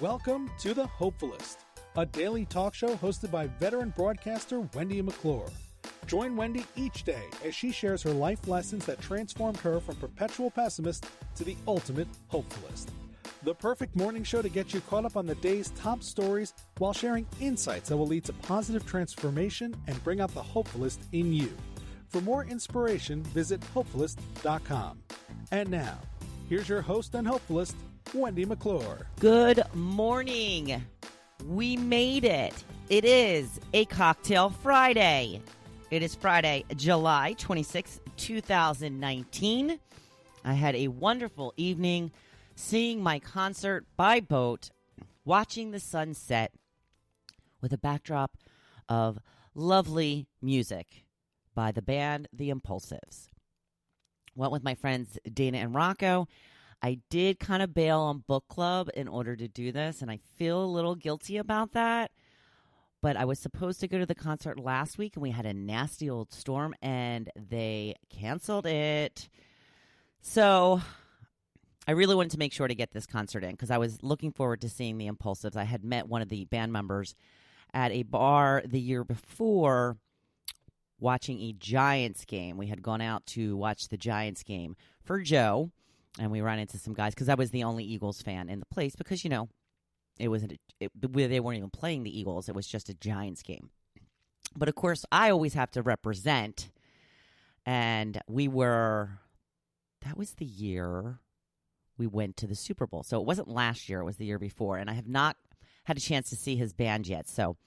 Welcome to the Hopefulist, a daily talk show hosted by veteran broadcaster Wendy McClure. Join Wendy each day as she shares her life lessons that transformed her from perpetual pessimist to the ultimate hopefulist. The perfect morning show to get you caught up on the day's top stories while sharing insights that will lead to positive transformation and bring out the hopefulist in you. For more inspiration, visit hopefulist.com. And now, here's your host and hopefulist, Wendy McClure. Good morning. We made it. It is a Cocktail Friday. It is Friday, July 26, 2019. I had a wonderful evening seeing my concert by boat, watching the sunset with a backdrop of lovely music by the band The Impulsives. Went with my friends Dana and Rocco. I did kind of bail on book club in order to do this, and I feel a little guilty about that. But I was supposed to go to the concert last week, and we had a nasty old storm, and they canceled it. So I really wanted to make sure to get this concert in because I was looking forward to seeing the Impulsives. I had met one of the band members at a bar the year before watching a Giants game. We had gone out to watch the Giants game for Joe. And we ran into some guys because I was the only Eagles fan in the place because, you know, they weren't even playing the Eagles. It was just a Giants game. But, of course, I always have to represent. And that was the year we went to the Super Bowl. So it wasn't last year. It was the year before. And I have not had a chance to see his band yet. So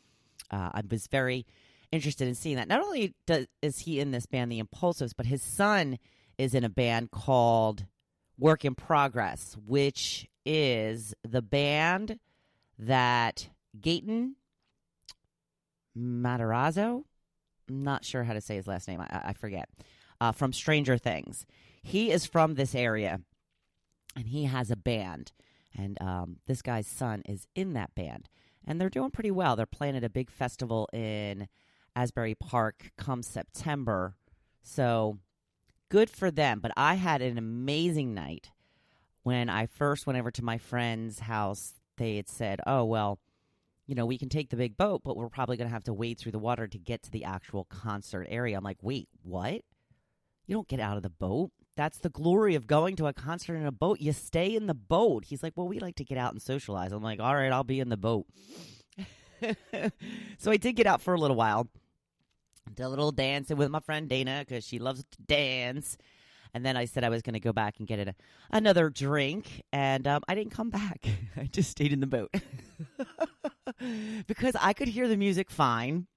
I was very interested in seeing that. Not only is he in this band, The Impulsives, but his son is in a band called Work in Progress, which is the band that Gaten Matarazzo, I'm not sure how to say his last name, I forget, from Stranger Things. He is from this area, and he has a band, and this guy's son is in that band, and they're doing pretty well. They're playing at a big festival in Asbury Park come September, so good for them, but I had an amazing night. When I first went over to my friend's house, they had said, oh, well, you know, we can take the big boat, but we're probably going to have to wade through the water to get to the actual concert area. I'm like, wait, what? You don't get out of the boat. That's the glory of going to a concert in a boat. You stay in the boat. He's like, well, we like to get out and socialize. I'm like, all right, I'll be in the boat. So I did get out for a little while. Did a little dancing with my friend Dana because she loves to dance. And then I said I was going to go back and get another drink. And I didn't come back. I just stayed in the boat. Because I could hear the music fine.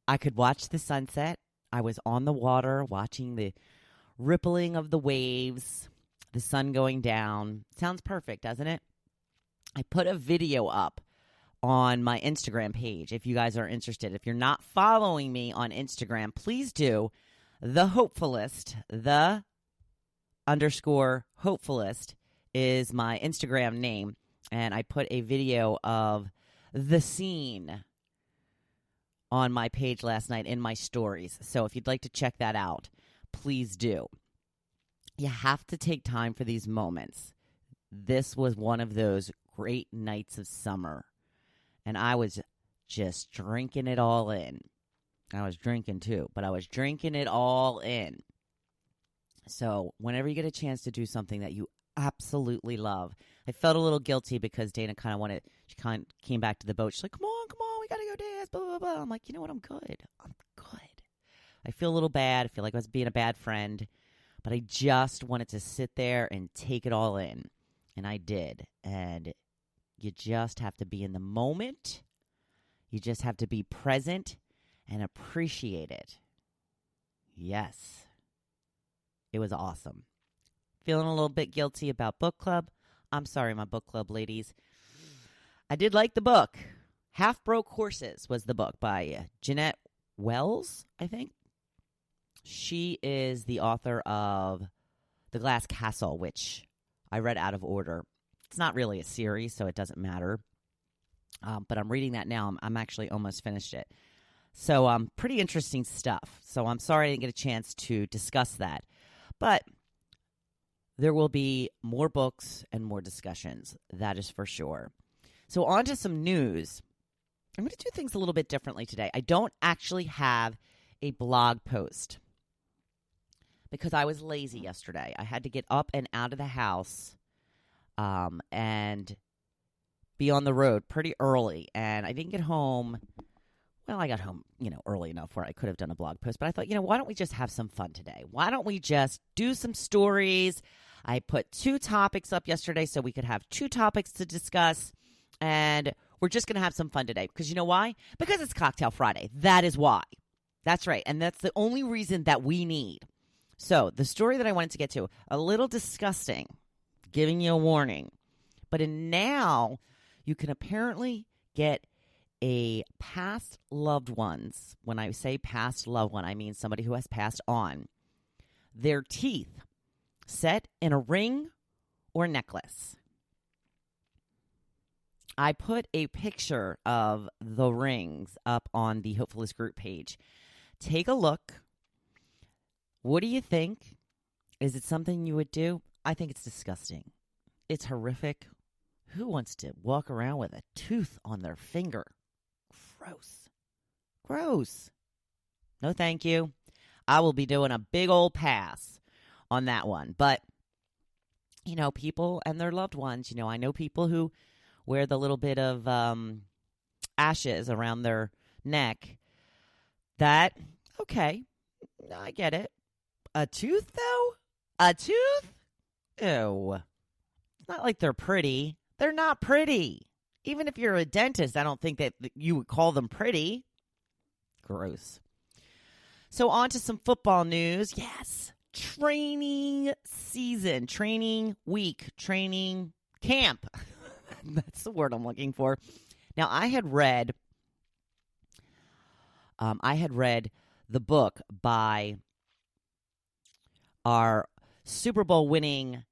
I could watch the sunset. I was on the water watching the rippling of the waves, the sun going down. Sounds perfect, doesn't it? I put a video up on my Instagram page if you guys are interested. If you're not following me on Instagram, please do. The Hopefulist, the _ Hopefulist is my Instagram name. And I put a video of the scene on my page last night in my stories. So if you'd like to check that out, please do. You have to take time for these moments. This was one of those great nights of summer. And I was just drinking it all in. I was drinking too, but I was drinking it all in. So whenever you get a chance to do something that you absolutely love, I felt a little guilty because Dana she came back to the boat. She's like, come on, we got to go dance, blah, blah, blah. I'm like, you know what, I'm good. I feel a little bad. I feel like I was being a bad friend, but I just wanted to sit there and take it all in. And I did. And you just have to be in the moment. You just have to be present and appreciate it. Yes. It was awesome. Feeling a little bit guilty about book club. I'm sorry, my book club ladies. I did like the book. Half Broke Horses was the book by Jeanette Wells, I think. She is the author of The Glass Castle, which I read out of order. It's not really a series, so it doesn't matter. But I'm reading that now. I'm actually almost finished it. So pretty interesting stuff. So I'm sorry I didn't get a chance to discuss that. But there will be more books and more discussions. That is for sure. So on to some news. I'm going to do things a little bit differently today. I don't actually have a blog post because I was lazy yesterday. I had to get up and out of the house and be on the road pretty early. And I didn't get home. Well, I got home, early enough where I could have done a blog post. But I thought, why don't we just have some fun today? Why don't we just do some stories? I put 2 topics up yesterday so we could have 2 topics to discuss. And we're just going to have some fun today. Because you know why? Because it's Cocktail Friday. That is why. That's right. And that's the only reason that we need. So the story that I wanted to get to, a little disgusting, giving you a warning. But now you can apparently get a past loved one's, when I say past loved one, I mean somebody who has passed on, their teeth set in a ring or necklace. I put a picture of the rings up on the Hopefulist group page. Take a look. What do you think? Is it something you would do? I think it's disgusting. It's horrific. Who wants to walk around with a tooth on their finger? Gross. No, thank you. I will be doing a big old pass on that one. But, people and their loved ones, I know people who wear the little bit of ashes around their neck. That, okay, I get it. A tooth, though? A tooth? Ew. It's not like they're pretty. They're not pretty. Even if you're a dentist, I don't think that you would call them pretty. Gross. So on to some football news. Yes. Training season, training week, training camp. That's the word I'm looking for. Now, I had read the book by our Super Bowl winning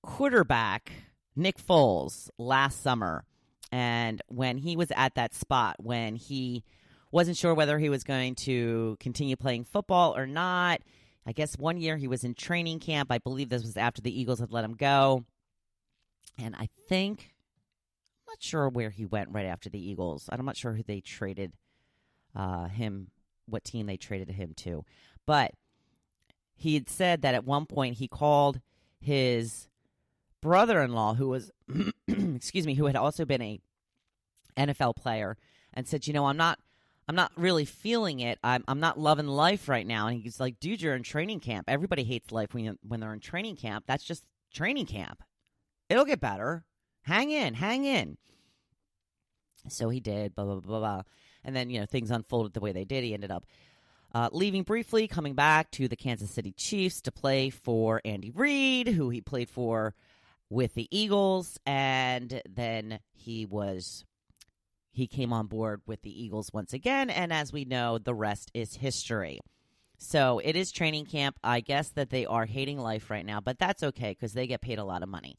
quarterback, Nick Foles, last summer. And when he was at that spot, when he wasn't sure whether he was going to continue playing football or not. I guess one year he was in training camp. I believe this was after the Eagles had let him go. And I think, I'm not sure where he went right after the Eagles. I'm not sure who they traded him, what team they traded him to. But he had said that at one point he called his brother-in-law, who was, who had also been a NFL player, and said, I'm not really feeling it. I'm not loving life right now. And he's like, dude, you're in training camp. Everybody hates life when they're in training camp. That's just training camp. It'll get better. Hang in. So he did, blah, blah, blah, blah. And then, things unfolded the way they did. He ended up leaving briefly, coming back to the Kansas City Chiefs to play for Andy Reid, who he played for with the Eagles. And then he came on board with the Eagles once again. And as we know, the rest is history. So it is training camp. I guess that they are hating life right now, but that's okay because they get paid a lot of money.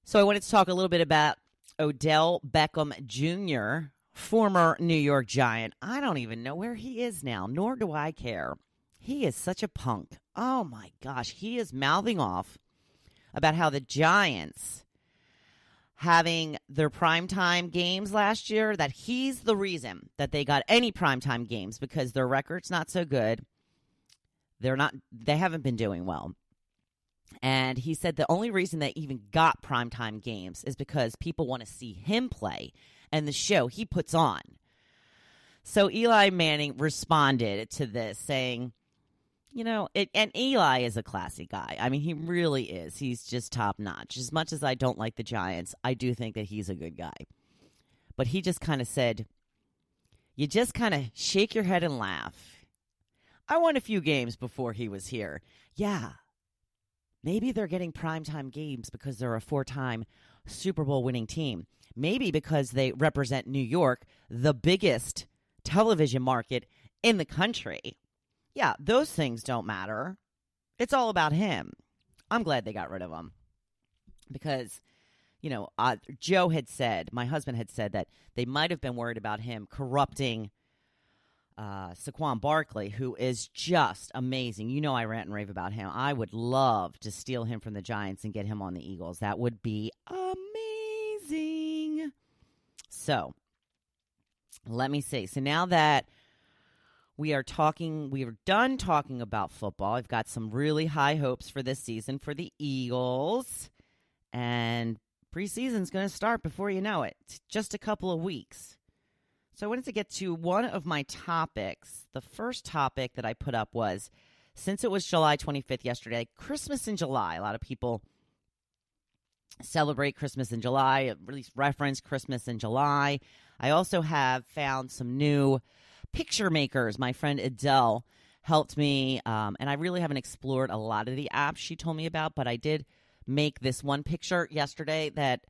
So I wanted to talk a little bit about Odell Beckham Jr., former New York Giant. I don't even know where he is now, nor do I care. He is such a punk. Oh, my gosh. He is mouthing off about how the Giants having their primetime games last year, that he's the reason that they got any primetime games because their record's not so good. They haven't been doing well. And he said the only reason they even got primetime games is because people want to see him play and the show he puts on. So Eli Manning responded to this saying, and Eli is a classy guy. I mean, he really is. He's just top notch. As much as I don't like the Giants, I do think that he's a good guy. But he just kind of said, you just kind of shake your head and laugh. I won a few games before he was here. Yeah. Maybe they're getting primetime games because they're a 4-time Super Bowl winning team. Maybe because they represent New York, the biggest television market in the country. Yeah, those things don't matter. It's all about him. I'm glad they got rid of him. Because, Joe had said, my husband had said that they might have been worried about him corrupting Saquon Barkley, who is just amazing. You know I rant and rave about him. I would love to steal him from the Giants and get him on the Eagles. That would be amazing. So, let me see. So now that we are done talking about football. I've got some really high hopes for this season for the Eagles. And preseason's going to start before you know it. It's just a couple of weeks. So I wanted to get to one of my topics. The first topic that I put up was, since it was July 25th yesterday, Christmas in July. A lot of people celebrate Christmas in July, at least reference Christmas in July. I also have found some new picture makers. My friend Adele helped me, and I really haven't explored a lot of the apps she told me about, but I did make this one picture yesterday that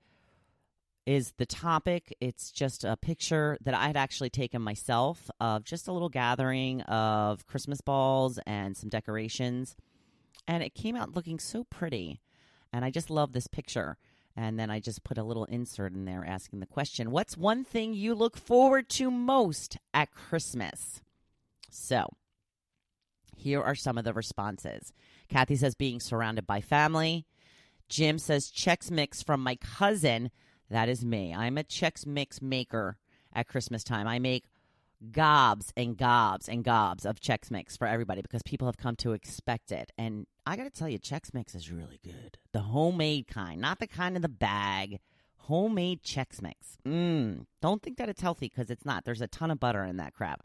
is the topic. It's just a picture that I had actually taken myself of just a little gathering of Christmas balls and some decorations, and it came out looking so pretty, and I just love this picture. And then I just put a little insert in there asking the question, what's one thing you look forward to most at Christmas? So, here are some of the responses. Kathy says being surrounded by family. Jim says Chex Mix from my cousin. That is me. I'm a Chex Mix maker at Christmas time. I make gobs and gobs and gobs of Chex Mix for everybody because people have come to expect it. And I got to tell you, Chex Mix is really good. The homemade kind, not the kind in the bag. Homemade Chex Mix. Don't think that it's healthy because it's not. There's a ton of butter in that crap.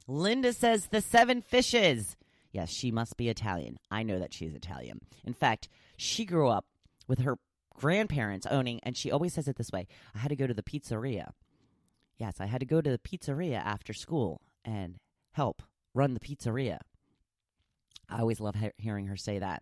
Linda says the 7 fishes. Yes, she must be Italian. I know that she's Italian. In fact, she grew up with her grandparents owning, and she always says it this way, I had to go to the pizzeria. Yes, I had to go to the pizzeria after school and help run the pizzeria. I always love hearing her say that.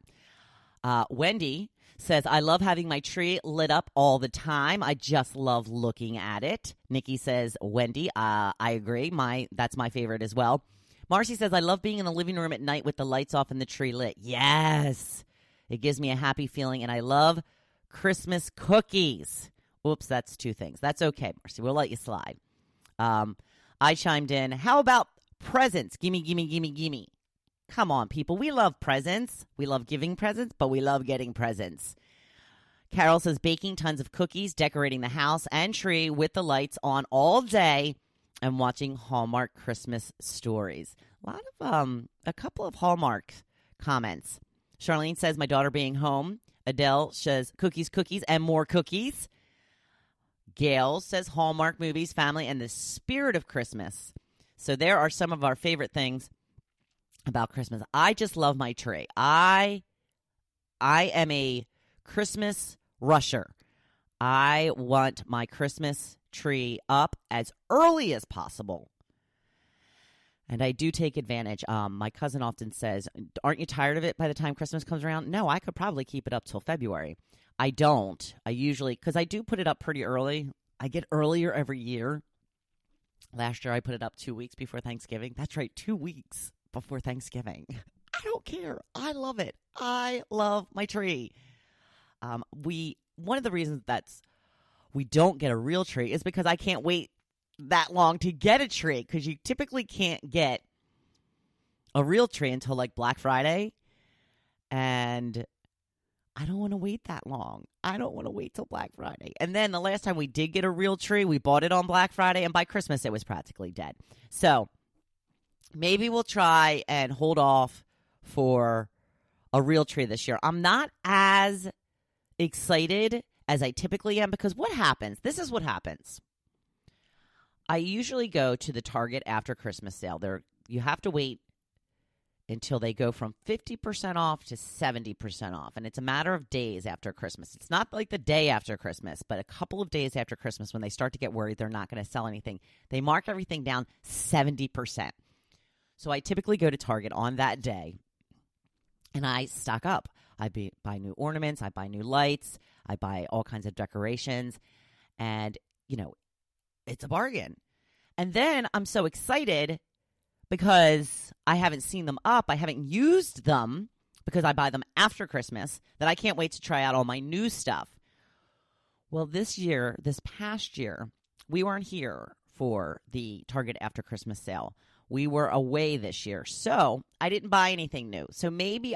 Wendy says, I love having my tree lit up all the time. I just love looking at it. Nikki says, Wendy, I agree. That's my favorite as well. Marcy says, I love being in the living room at night with the lights off and the tree lit. Yes. It gives me a happy feeling, and I love Christmas cookies. Oops, that's 2 things. That's okay, Marcy. We'll let you slide. I chimed in, how about presents? Gimme, gimme, gimme, gimme. Come on, people. We love presents. We love giving presents, but we love getting presents. Carol says baking tons of cookies, decorating the house and tree with the lights on all day, and watching Hallmark Christmas stories. A couple of Hallmark comments. Charlene says my daughter being home. Adele says cookies, cookies, and more cookies. Gail says Hallmark movies, family, and the spirit of Christmas. So there are some of our favorite things about Christmas. I just love my tree. I am a Christmas rusher. I want my Christmas tree up as early as possible. And I do take advantage. My cousin often says, aren't you tired of it by the time Christmas comes around? No, I could probably keep it up till February. I don't. I usually, because I do put it up pretty early. I get earlier every year. Last year I put it up 2 weeks before Thanksgiving. That's right, 2 weeks before Thanksgiving. I don't care. I love it. I love my tree. One of the reasons we don't get a real tree is because I can't wait that long to get a tree, because you typically can't get a real tree until like Black Friday, and I don't want to wait that long. I don't want to wait till Black Friday. And then the last time we did get a real tree, we bought it on Black Friday, and by Christmas it was practically dead. So maybe we'll try and hold off for a real tree this year. I'm not as excited as I typically am, because what happens? This is what happens. I usually go to the Target after Christmas sale. You have to wait until they go from 50% off to 70% off. And it's a matter of days after Christmas. It's not like the day after Christmas, but a couple of days after Christmas when they start to get worried they're not going to sell anything. They mark everything down 70%. So I typically go to Target on that day, and I stock up. I buy new ornaments. I buy new lights. I buy all kinds of decorations. And, it's a bargain. And then I'm so excited because I haven't seen them up. I haven't used them because I buy them after Christmas, that I can't wait to try out all my new stuff. Well, this past year, we weren't here for the Target after Christmas sale. We were away this year. So I didn't buy anything new. So maybe